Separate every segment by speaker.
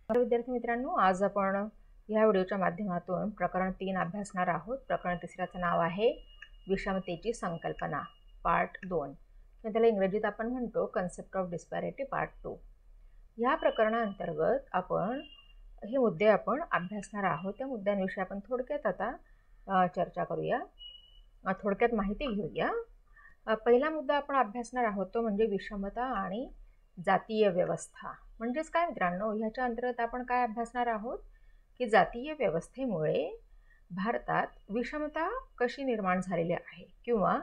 Speaker 1: विद्यार्थी मित्रांनो, आज आपण या व्हिडिओच्या माध्यमातून प्रकरण 3 अभ्यासणार आहोत. प्रकरण 3चं नाव आहे विषमतेची संकल्पना पार्ट 2. त्याला इंग्रजीत आपण म्हणतो कन्सेप्ट ऑफ डिस्पॅरिटी पार्ट 2. या प्रकरणाअंतर्गत आपण हे मुद्दे आपण अभ्यासणार आहोत. त्या मुद्द्यांविषयी आपण थोडक्यात आता चर्चा करूया, थोडक्यात माहिती घेऊया. पहिला मुद्दा आपण अभ्यासणार आहोत तो म्हणजे विषमता आणि जातीय व्यवस्था. म्हणजेच काय मित्रांनो, ह्याच्या अंतर्गत आपण काय अभ्यासणार आहोत की जातीय व्यवस्थेमुळे भारतात विषमता कशी निर्माण झालेली आहे किंवा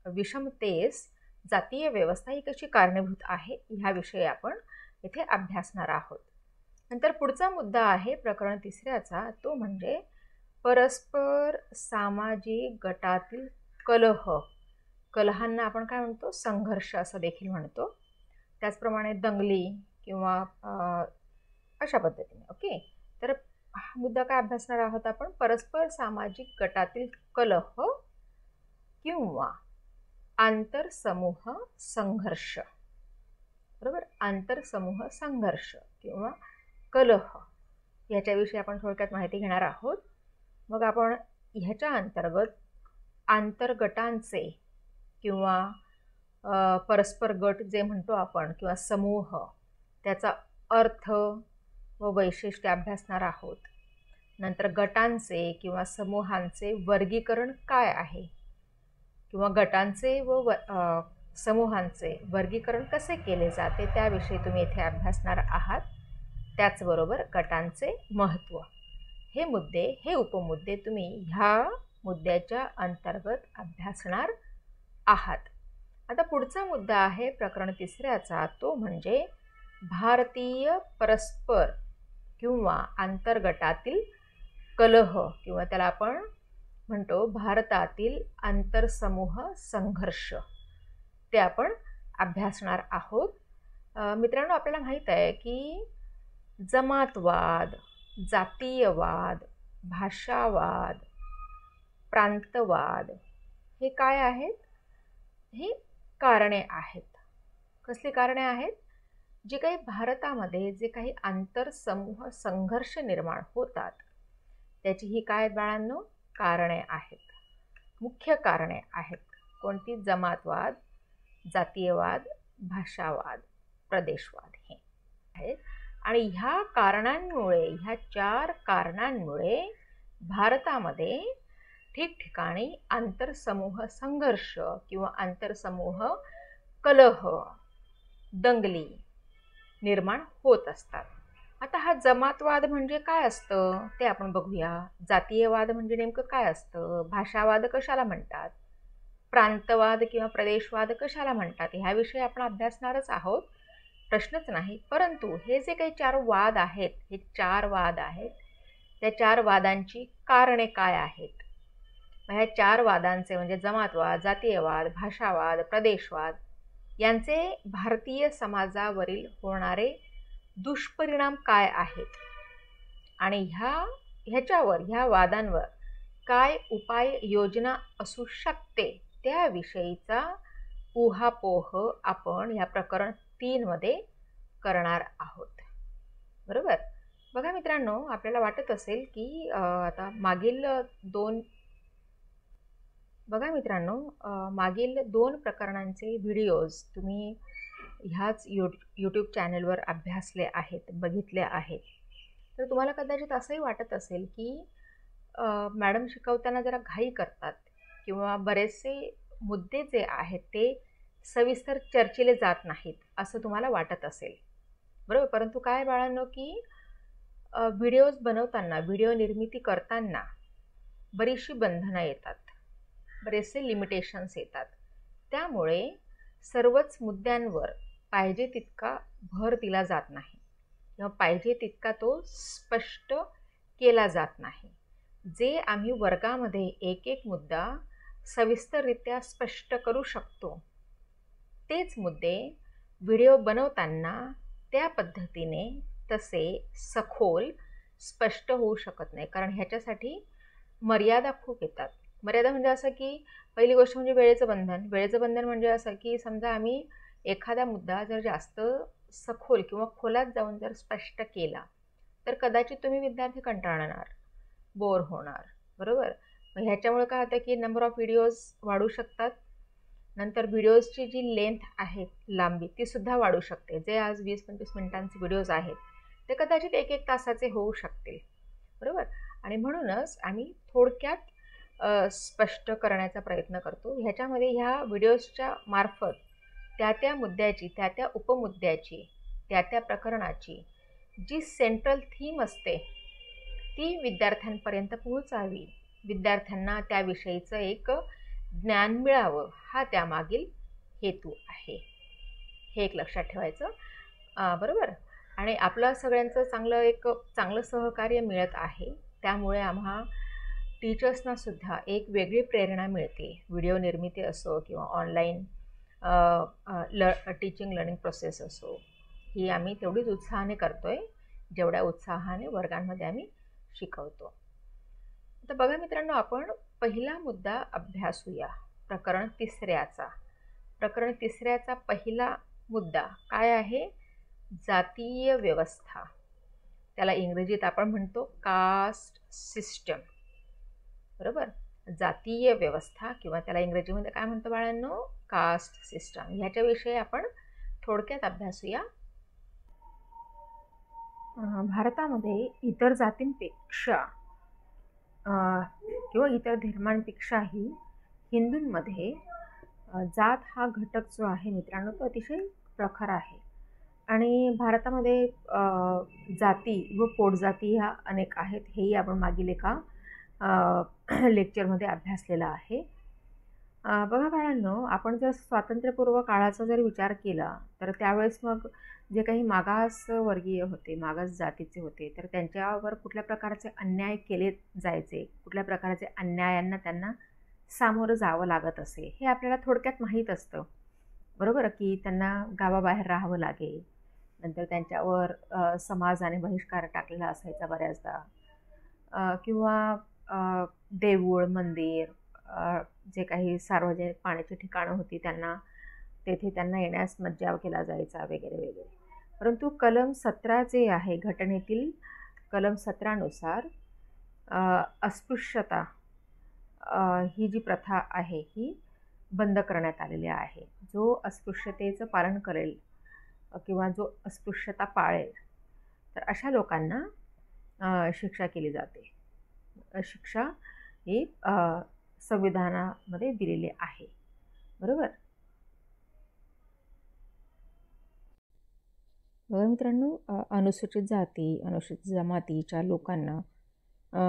Speaker 1: विषमतेस जातीय व्यवस्था ही कशी कारणीभूत आहे ह्याविषयी आपण इथे अभ्यासणार आहोत. नंतर पुढचा मुद्दा आहे प्रकरण 3चा, तो म्हणजे परस्पर सामाजिक गटातील कलहांना आपण काय म्हणतो, संघर्ष असं देखील म्हणतो. त्याचप्रमाणे दंगली किंवा अशा पद्धतीने. ओके, तर हा मुद्दा काय अभ्यासणार आहोत आपण, परस्पर सामाजिक गटातील कलह किंवा आंतरसमूह संघर्ष. बरोबर, आंतरसमूह संघर्ष किंवा कलह याच्याविषयी आपण थोडक्यात माहिती घेणार आहोत. मग आपण ह्याच्या अंतर्गत आंतरगटांचे किंवा परस्पर गट जे म्हणतो आपण किंवा समूह, त्याचा अर्थ व वैशिष्ट्य अभ्यासणार आहोत. नंतर गटांचे किंवा समूहांचे वर्गीकरण काय आहे किंवा गटांचे व समूहांचे वर्गीकरण कसे केले जाते त्याविषयी तुम्ही इथे अभ्यासणार आहात. त्याचबरोबर गटांचे महत्त्व, हे उपमुद्दे तुम्ही ह्या मुद्द्याच्या अंतर्गत अभ्यासणार आहात. आता पुढचा मुद्दा आहे प्रकरण 3चा, तो म्हणजे भारतीय परस्पर किंवा आंतरगटातील कलह किंवा त्याला आपण म्हणतो भारतातील आंतरसमूह संघर्ष, ते आपण अभ्यासणार आहोत. मित्रांनो, आपल्याला माहीत आहे की जमातवाद, जातीयवाद, भाषावाद, प्रांतवाद हे काय आहेत, ही कारणे आहेत. कसली कारणे आहेत? जे काही भारतामध्ये जे काही आंतरसमूह संघर्ष निर्माण होतात त्याची ही काय बाळांनो, कारणे आहेत, मुख्य कारणे आहेत. कोणती? जमातवाद, जातीयवाद, भाषावाद, प्रदेशवाद हे आहेत. आणि ह्या कारणांमुळे, ह्या 4 कारणांमुळे भारतामध्ये ठिकठिकाणी आंतरसमूह संघर्ष किंवा आंतरसमूह कलह, दंगली निर्माण होत असतात. आता हा जमातवाद म्हणजे काय असतं ते आपण बघूया. जातीयवाद म्हणजे नेमकं काय असतं, भाषावाद कशाला म्हणतात, प्रांतवाद किंवा प्रदेशवाद कशाला म्हणतात ह्याविषयी आपण अभ्यासणारच आहोत, प्रश्नच नाही. परंतु हे जे काही 4 वाद आहेत, हे 4 वाद आहेत, त्या 4 वादांची कारणे काय आहेत. ह्या 4 वादांचे म्हणजे जमातवाद, जातीयवाद, भाषावाद, प्रदेशवाद यांचे भारतीय समाजावरील होणारे दुष्परिणाम काय आहेत आणि ह्या वादांवर काय उपाय योजना असू शकते त्याविषयीचा ऊहापोह आपण ह्या प्रकरण 3 मध्ये करणार आहोत. बरोबर. बघा मित्रांनो, आपल्याला वाटत असेल की आता मागील दोन प्रकरणांचे व्हिडिओज तुम्ही ह्याच यूट्यूब चॅनलवर अभ्यासले आहेत, बघितले आहेत. तर तुम्हाला कदाचित असंही वाटत असेल की मॅडम शिकवताना जरा घाई करतात किंवा बरेचसे मुद्दे जे आहेत ते सविस्तर चर्चेले जात नाहीत असं तुम्हाला वाटत असेल. बरोबर. परंतु काय बाळांनो की व्हिडिओज बनवताना, व्हिडिओ निर्मिती करताना बरीचशी बंधनं येतात, बरेचसे लिमिटेशन्स येतात. त्यामुळे सर्वच मुद्द्यांवर पाहिजे तितका भर दिला जात नाही किंवा पाहिजे तितका तो स्पष्ट केला जात नाही. जे आम्ही वर्गामध्ये एक एक मुद्दा सविस्तररित्या स्पष्ट करू शकतो तेच मुद्दे व्हिडिओ बनवताना त्या पद्धतीने तसे सखोल स्पष्ट होऊ शकत नाही, कारण ह्याच्यासाठी मर्यादा खूप येतात. मर्यादा म्हणजे असं की पहिली गोष्ट म्हणजे वेळेचं बंधन म्हणजे असं की समजा आम्ही एखादा मुद्दा जर जास्त सखोल किंवा खोलात जाऊन जर स्पष्ट केला तर कदाचित तुम्ही विद्यार्थी कंटाळणार, बोर होणार, बरोबर. मग ह्याच्यामुळे काय होतं की नंबर ऑफ व्हिडिओज वाढू शकतात. नंतर व्हिडिओजची जी लेंथ आहे, लांबी, ती सुद्धा वाढू शकते. जे आज 20-25 मिनिटांचे व्हिडिओज आहेत ते कदाचित 1-1 तासाचे होऊ शकतील, बरोबर. आणि म्हणूनच आम्ही थोडक्यात स्पष्ट करण्याचा प्रयत्न करतो. ह्याच्यामध्ये ह्या व्हिडिओजच्या मार्फत त्या मुद्द्याची, त्या उपमुद्द्याची, त्या प्रकरणाची जी सेंट्रल थीम असते ती विद्यार्थ्यांपर्यंत पोहोचावी, विद्यार्थ्यांना त्याविषयीचं एक ज्ञान मिळावं, हा त्यामागील हेतू आहे. हे एक लक्षात ठेवायचं, बरोबर. आणि आपलं सगळ्यांचं चांगलं सहकार्य मिळत आहे. त्यामुळे आम्हा टीचर्सनासुद्धा एक वेगळी प्रेरणा मिळते. व्हिडिओ निर्मिती असो किंवा ऑनलाईन टीचिंग लर्निंग प्रोसेस असो, ही आम्ही तेवढीच उत्साहाने करतो आहे जेवढ्या उत्साहाने वर्गांमध्ये आम्ही शिकवतो. आता बघा मित्रांनो, आपण पहिला मुद्दा अभ्यासूया. प्रकरण तिसऱ्याचा पहिला मुद्दा काय आहे? जातीय व्यवस्था. त्याला इंग्रजीत आपण म्हणतो कास्ट सिस्टम, बरोबर. जातीय व्यवस्था किंवा त्याला इंग्रजीमध्ये काय म्हणतो बाळांनो? Caste system. ह्याच्याविषयी आपण थोडक्यात अभ्यासूया. भारतामध्ये इतर जातींपेक्षा किंवा इतर धर्मांपेक्षाही हिंदूंमध्ये जात हा घटक जो आहे मित्रांनो, तो अतिशय प्रखर आहे. आणि भारतामध्ये जाती व पोटजाती ह्या अनेक आहेत. हेही आपण मागील एका लेक्चरमध्ये अभ्यासलेलं आहे. बघा बाळांनो, आपण जर स्वातंत्र्यपूर्व काळाचा जर विचार केला तर त्यावेळेस मग जे काही मागासवर्गीय होते, मागास जातीचे होते, तर त्यांच्यावर कुठल्या प्रकारचे अन्याय केले जायचे, कुठल्या प्रकारचे अन्यायांना त्यांना सामोरं जावं लागत असे, हे आपल्याला थोडक्यात माहीत असतं, बरोबर. की त्यांना गावाबाहेर राहावं लागे. नंतर त्यांच्यावर समाजाने बहिष्कार टाकलेला असायचा बऱ्याचदा. किंवा देऊळ, मंदिर, जे काही सार्वजनिक पाण्याची ठिकाणं होती तेथे त्यांना येण्यास मज्जाव केला जायचा वगैरे वगैरे. परंतु कलम 17 जे आहे, घटनेतील कलम 17 नुसार अस्पृश्यता ही जी प्रथा आहे ही बंद करण्यात आलेली आहे. जो अस्पृश्यतेचं पालन करेल किंवा जो अस्पृश्यता पाळेल तर अशा लोकांना शिक्षा केली जाते. शिक्षा ही संविधानामध्ये दिलेली आहे, बरोबर. बघा मित्रांनो, अनुसूचित जाती, अनुसूचित जमातीच्या लोकांना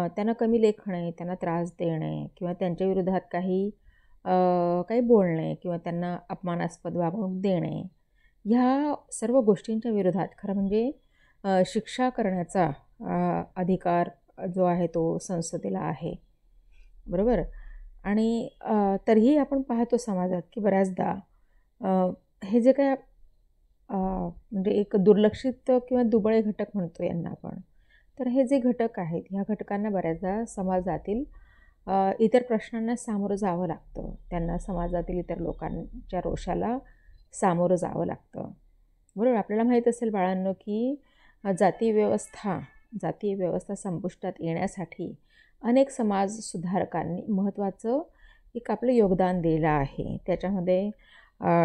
Speaker 1: त्यांना कमी लेखणे, त्यांना त्रास देणे किंवा त्यांच्या विरोधात काही बोलणे किंवा त्यांना अपमानास्पद वागणूक देणे, ह्या सर्व गोष्टींच्या विरोधात खरं म्हणजे शिक्षा करण्याचा अधिकार जो आहे तो संसदेला आहे, बरोबर. आणि तरीही आपण पाहतो समाजात की बऱ्याचदा हे जे काय म्हणजे एक दुर्लक्षित किंवा दुबळे घटक म्हणतो यांना आपण, तर हे जे घटक आहेत ह्या घटकांना बऱ्याचदा समाजातील इतर प्रश्नांना सामोरं जावं लागतं. त्यांना समाजातील इतर लोकांच्या रोषाला सामोरं जावं लागतं, बरोबर. आपल्याला माहीत असेल बाळांनो की जातीय व्यवस्था संपुष्टात येण्यासाठी अनेक समाजसुधारकांनी महत्त्वाचं एक आपलं योगदान दिलेलं आहे. त्याच्यामध्ये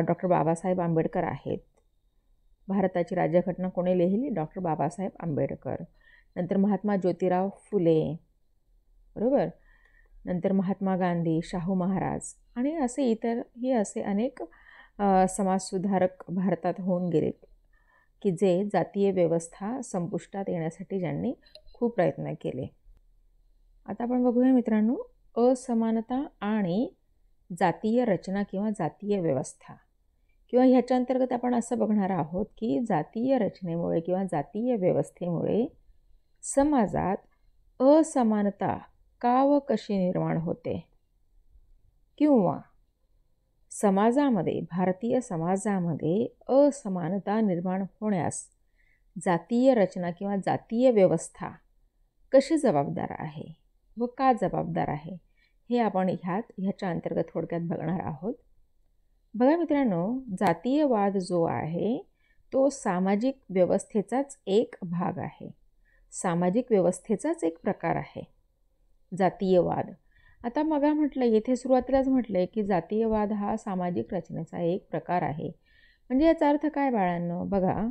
Speaker 1: डॉक्टर बाबासाहेब आंबेडकर आहेत. भारताची राज्यघटना कोणी लिहिली? डॉक्टर बाबासाहेब आंबेडकर. नंतर महात्मा ज्योतिराव फुले, बरोबर. नंतर महात्मा गांधी, शाहू महाराज आणि असे अनेक समाजसुधारक भारतात होऊन गेले की जे जातीय व्यवस्था संपुष्टात येण्यासाठी ज्यांनी खूप प्रयत्न केले. आता आपण बघूया मित्रांनो, असमानता आणि जातीय रचना किंवा जातीय व्यवस्था, किंवा ह्याच्या अंतर्गत आपण असं बघणार आहोत की जातीय रचनेमुळे किंवा जातीय व्यवस्थेमुळे समाजात असमानता का व कशी निर्माण होते, किंवा भारतीय समाजामध्ये असमानता निर्माण होण्यास जातीय रचना किंवा जातीय व्यवस्था कशी जबाबदार आहे व का जबाबदार आहे, हे आपण ह्याच्या अंतर्गत थोडक्यात बघणार आहोत. बघा मित्रांनो, जातीयवाद जो आहे तो सामाजिक व्यवस्थेचाच एक भाग आहे, सामाजिक व्यवस्थेचाच एक प्रकार आहे जातीयवाद. आता मगा म्हटलं, येथे सुरुवातीलाच म्हटलं आहे की जातीयवाद हा सामाजिक रचनेचा एक प्रकार आहे. म्हणजे याचा अर्थ काय बाळांनो? बघा,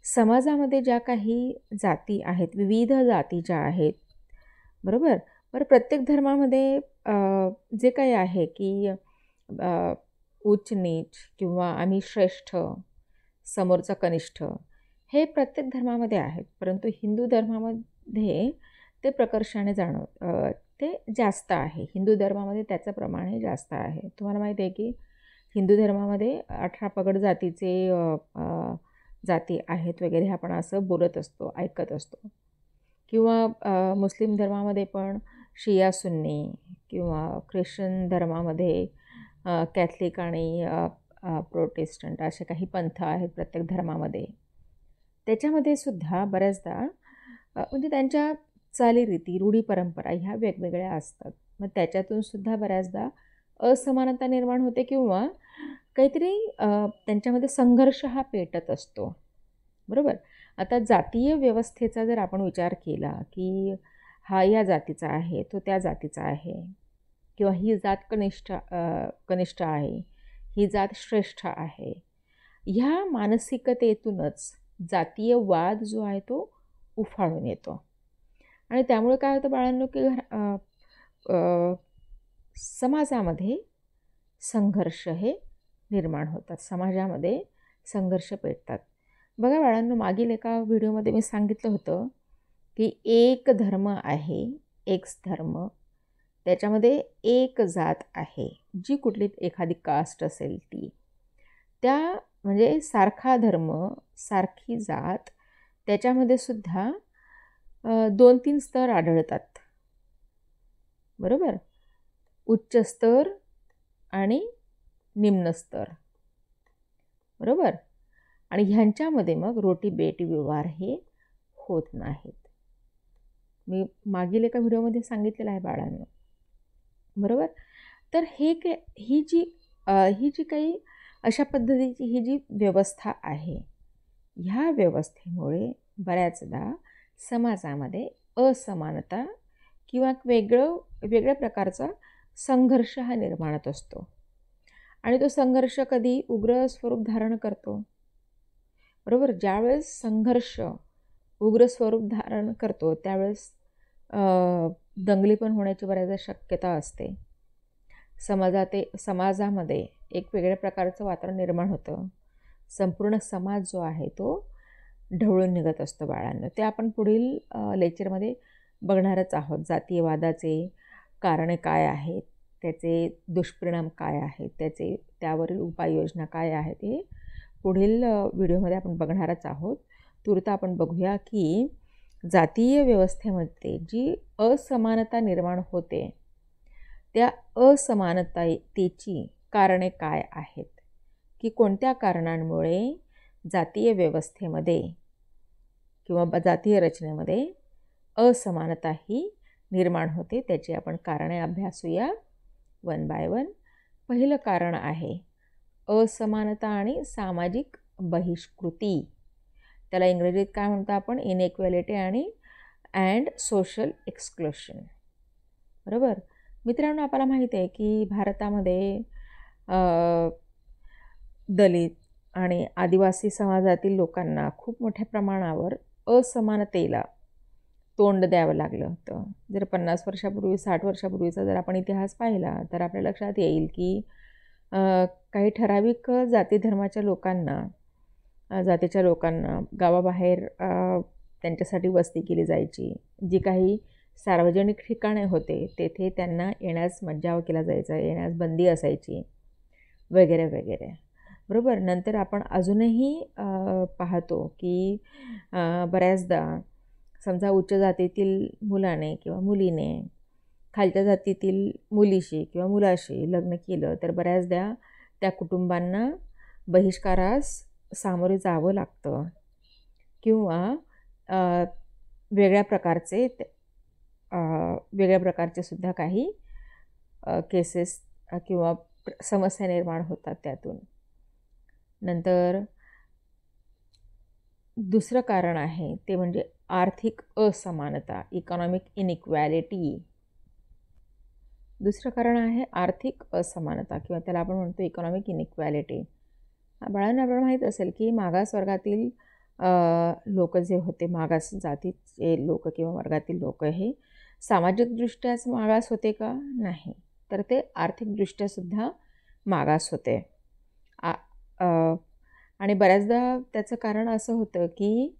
Speaker 1: समाजामध्ये ज्या काही जाती आहेत, विविध जाती ज्या आहेत, बरोबर. बरं, प्रत्येक धर्मामध्ये जे काही आहे की उच्च नीच किंवा आम्ही श्रेष्ठ, समोरचा कनिष्ठ, हे प्रत्येक धर्मामध्ये आहेत. परंतु हिंदू धर्मामध्ये ते प्रकर्षाने ते जास्त आहे. हिंदू धर्मामध्ये त्याचं प्रमाण हे जास्त आहे. तुम्हाला माहिती आहे की हिंदू धर्मामध्ये 18 पगड जातीचे जाती आहेत वगैरे, आपण असं बोलत असतो, ऐकत असतो. किंवा मुस्लिम धर्मामध्ये पण शिया सुन्नी, किंवा ख्रिश्चन धर्मामध्ये कॅथलिक आणि प्रोटेस्टंट असे काही पंथ आहेत प्रत्येक धर्मामध्ये. त्याच्यामध्ये सुद्धा बऱ्याचदा म्हणजे त्यांच्या चालीरीती, रूढी परंपरा ह्या वेगवेगळ्या असतात. मग त्याच्यातून सुद्धा बऱ्याचदा असमानता निर्माण होते किंवा काहीतरी त्यांच्यामध्ये संघर्ष हा पेटत असतो, बरोबर. आता जातीय व्यवस्थेचा जर आपण विचार केला की हा या जातीचा आहे, तो त्या जातीचा आहे, किंवा ही जात कनिष्ठ आहे, ही जात श्रेष्ठ आहे, ह्या मानसिकतेतूनच जातीयवाद जो आहे तो उफाळून येतो. आणि त्यामुळे काय होतं बाळांनो की समाजामध्ये संघर्ष हे निर्माण होतात, समाजामध्ये संघर्ष पेटतात. बघा बाळांनो, मागील एका व्हिडिओमध्ये मी सांगितलं होतं की एक धर्म आहे, एकच धर्म, त्याच्यामध्ये एक जात आहे, जी कुठली एखादी कास्ट असेल ती, त्या म्हणजे सारखा धर्म, सारखी जात, त्याच्यामध्ये सुद्धा 2-3 स्तर आढळतात, बरोबर. उच्च स्तर आणि निम्न स्तर, बरोबर. आणि ह्यांच्यामध्ये मग रोटी बेटी व्यवहार हे होत नाहीत. मी मागील एका व्हिडिओमध्ये सांगितलेलं आहे बाळांनो, बरोबर. तर ही जी काही अशा पद्धतीची ही जी व्यवस्था आहे, ह्या व्यवस्थेमुळे बऱ्याचदा समाजामध्ये असमानता किंवा वेगळ्या प्रकारचा संघर्ष हा निर्माण होत असतो. आणि तो संघर्ष कधी उग्र स्वरूप धारण करतो, बरोबर. ज्यावेळेस संघर्ष उग्र स्वरूप धारण करतो त्यावेळेस दंगली पण होण्याची बऱ्याचदा शक्यता असते. समाजामध्ये एक वेगळ्या प्रकारचं वातावरण निर्माण होतं. संपूर्ण समाज जो आहे तो ढवळून निघत असतो बाळांनो. ते आपण पुढील लेक्चरमध्ये बघणारच आहोत. जातीयवादाचे कारणे काय आहेत, त्याचे दुष्परिणाम काय आहेत, त्यावरील उपाययोजना काय आहेत, हे पुढील व्हिडिओमध्ये आपण बघणारच आहोत. तूर्त आपण बघूया की जातीय व्यवस्थेमध्ये जी असमानता निर्माण होते, त्या असमानतेची कारणे काय आहेत, की कोणत्या कारणांमुळे जातीय व्यवस्थेमध्ये किंवा जातीय रचनेमध्ये असमानता ही निर्माण होते, त्याची आपण कारणे अभ्यासूया 1 बाय 1. पहिलं कारण आहे असमानता आणि सामाजिक बहिष्कृती. त्याला इंग्रजीत काय म्हणतो आपण? इनइक्वॅलिटी अँड सोशल एक्सक्लुशन, बरोबर. मित्रांनो, आपल्याला माहिती आहे की भारतामध्ये दलित आणि आदिवासी समाजातील लोकांना खूप मोठ्या प्रमाणावर असमानतेला तोंड द्यावं लागलं होतं. जर 50 वर्षापूर्वी 60 वर्षापूर्वीचा जर आपण इतिहास पाहिला तर आपल्या लक्षात येईल की काही ठराविक जातीच्या लोकांना गावाबाहेर त्यांच्यासाठी वस्ती केली जायची. जी काही सार्वजनिक ठिकाणे होते तेथे त्यांना येण्यास मज्जाव केला जायचा, येण्यास बंदी असायची वगैरे वगैरे, बरोबर. नंतर आपण अजूनही पाहतो की बऱ्याचदा समजा उच्च जातीतील मुलाने किंवा मुलीने खालच्या जातीतील मुलीशी किंवा मुलाशी लग्न केलं तर बऱ्याचदा त्या कुटुंबांना बहिष्कारास सामोरे जावं लागतं, किंवा वेगळ्या प्रकारचे सुद्धा काही केसेस किंवा समस्या निर्माण होतात त्यातून. नंतर दुसरं कारण आहे ते म्हणजे आर्थिक असमानता, इकॉनॉमिक इनइक्वॅलिटी. दुसरं कारण आहे आर्थिक असमानता किंवा त्याला आपण म्हणतो इकॉनॉमिक इनइक्वॅलिटी. बाळांना आपल्याला माहीत असेल की मागास वर्गातील लोक जे होते, मागास जातीचे लोक किंवा वर्गातील लोक हे सामाजिकदृष्ट्याच मागास होते का? नाही, तर ते आर्थिकदृष्ट्यासुद्धा मागास होते. आणि बऱ्याचदा त्याचं कारण असं होतं की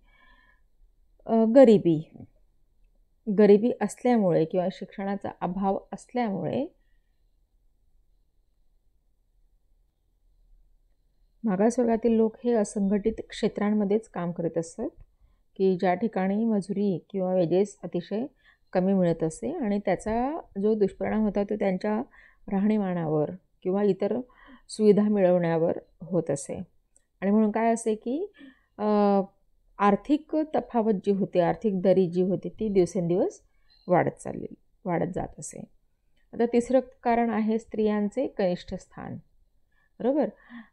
Speaker 1: गरिबी असल्यामुळे किंवा शिक्षणाचा अभाव असल्यामुळे मागासवर्गातील लोक हे असंघटित क्षेत्रांमध्येच काम करत असतात की ज्या ठिकाणी मजुरी किंवा वेजेस अतिशय कमी मिळत असे आणि त्याचा जो दुष्परिणाम होता तो त्यांच्या राहणीमानावर किंवा इतर सुविधा मिळवण्यावर होत असे. आणि म्हणून काय असे की आर्थिक तफावत जी होती, आर्थिक दरी जी होती ती दिवसेंदिवस वाढत जात असे. आता तिसरं कारण आहे स्त्रियांचे कनिष्ठ स्थान. बरोबर.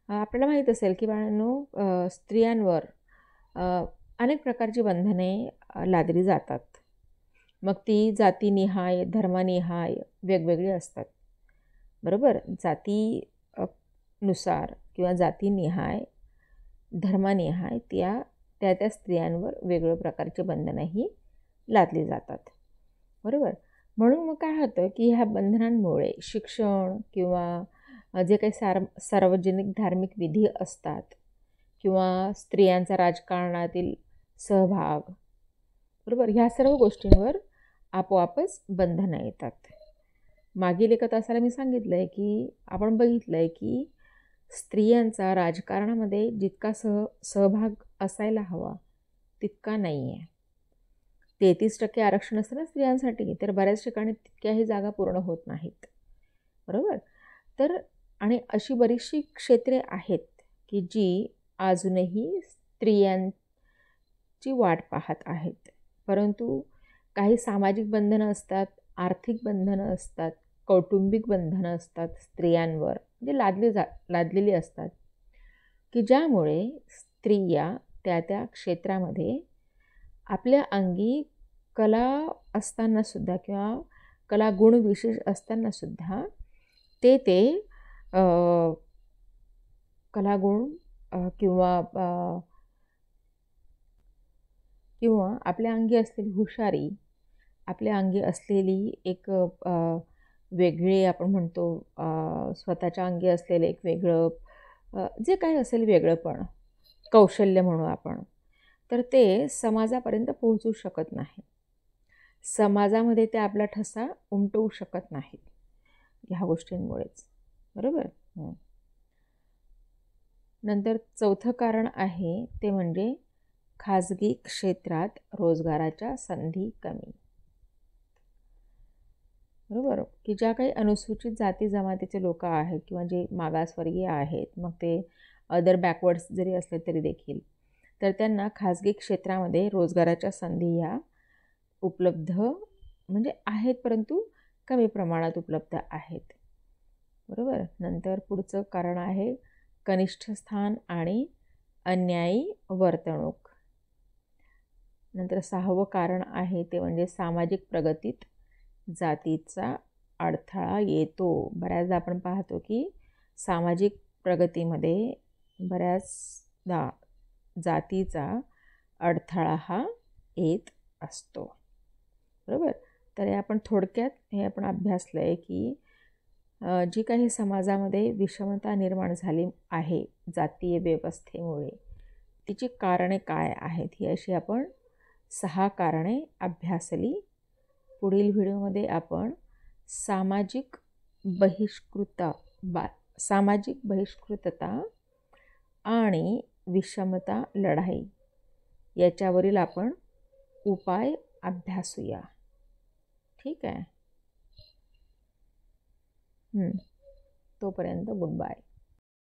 Speaker 1: आपल्याला माहीत असेल की बाळांनो, स्त्रियांवर अनेक प्रकारची बंधने लादली जातात. मग ती जातीनिहाय, धर्मनिहाय वेगवेगळी असतात. बरोबर. जाती नुसार किंवा जातीनिहाय, धर्मनिहाय त्या स्त्रियांवर वेगवेगळ्या प्रकारचे बंधनंही लादली जातात. बरोबर. म्हणून मग काय होतं की ह्या बंधनांमुळे शिक्षण किंवा जे काही सार्वजनिक धार्मिक विधी असतात किंवा स्त्रियांचा राजकारणातील सहभाग, बरोबर, ह्या सर्व गोष्टींवर आपोआपच बंधनं येतात. मागील एका तासाला मी सांगितलं आहे की आपण बघितलं आहे की स्त्रियांचा राजकारणामध्ये जितका सहभाग असायला हवा तितका नाही आहे. 33% आरक्षण असतं ना स्त्रियांसाठी, तर बऱ्याच ठिकाणी तितक्याही जागा पूर्ण होत नाहीत. बरोबर. तर आणि अशी बरीचशी क्षेत्रे आहेत की जी अजूनही स्त्रियांची वाट पाहत आहेत. परंतु काही सामाजिक बंधनं असतात, आर्थिक बंधनं असतात, कौटुंबिक बंधनं असतात स्त्रियांवर, म्हणजे लादलेली असतात की ज्यामुळे स्त्रिया त्या क्षेत्रामध्ये आपल्या अंगी कला असतानासुद्धा किंवा कला गुण विशेष असतानासुद्धा ते कलागुण किंवा आपल्या अंगी असलेली हुशारी, आपल्या अंगी असलेली एक वेगळे आपण म्हणतो स्वतःच्या अंगी असलेलं एक वेगळं जे काही असेल वेगळंपण, कौशल्य म्हणू आपण, तर ते समाजापर्यंत पोहोचू शकत नाही. समाजामध्ये ते आपला ठसा उमटवू शकत नाहीत ह्या गोष्टींमुळेच. बरोबर. नंतर चौथं कारण आहे ते म्हणजे खाजगी क्षेत्रात रोजगाराच्या संधी कमी. बरोबर. की ज्या काही अनुसूचित जाती जमातीचे लोक आहेत किंवा जे मागासवर्गीय आहेत, मग ते अदर बॅकवर्ड्स जरी असले तरी देखील, तर त्यांना खाजगी क्षेत्रामध्ये रोजगाराच्या संधी ह्या उपलब्ध म्हणजे आहेत, परंतु कमी प्रमाणात उपलब्ध आहेत. बरोबर. नंतर पुढचं कारण आहे कनिष्ठ स्थान आणि अन्यायी वर्तणूक. नंतर 6वं कारण आहे ते म्हणजे सामाजिक प्रगतीत जातीचा अडथळा येतो. बऱ्याचदा आपण पाहतो की सामाजिक प्रगतीमध्ये बऱ्याचदा जातीचा अडथळा हा येत असतो. बरोबर. तर हे आपण थोडक्यात आपण अभ्यासलं आहे की जी काही समाजामध्ये विषमता निर्माण झाली आहे जातीय व्यवस्थेमुळे, तिची कारणे काय आहेत ही अशी आपण 6 कारणे अभ्यासली. पुढील व्हिडिओमध्ये आपण सामाजिक बहिष्कृतता आणि विषमता लढाई याच्यावरील आपण उपाय अभ्यासूया. ठीक आहे. तोपर्यंत गुड बाय.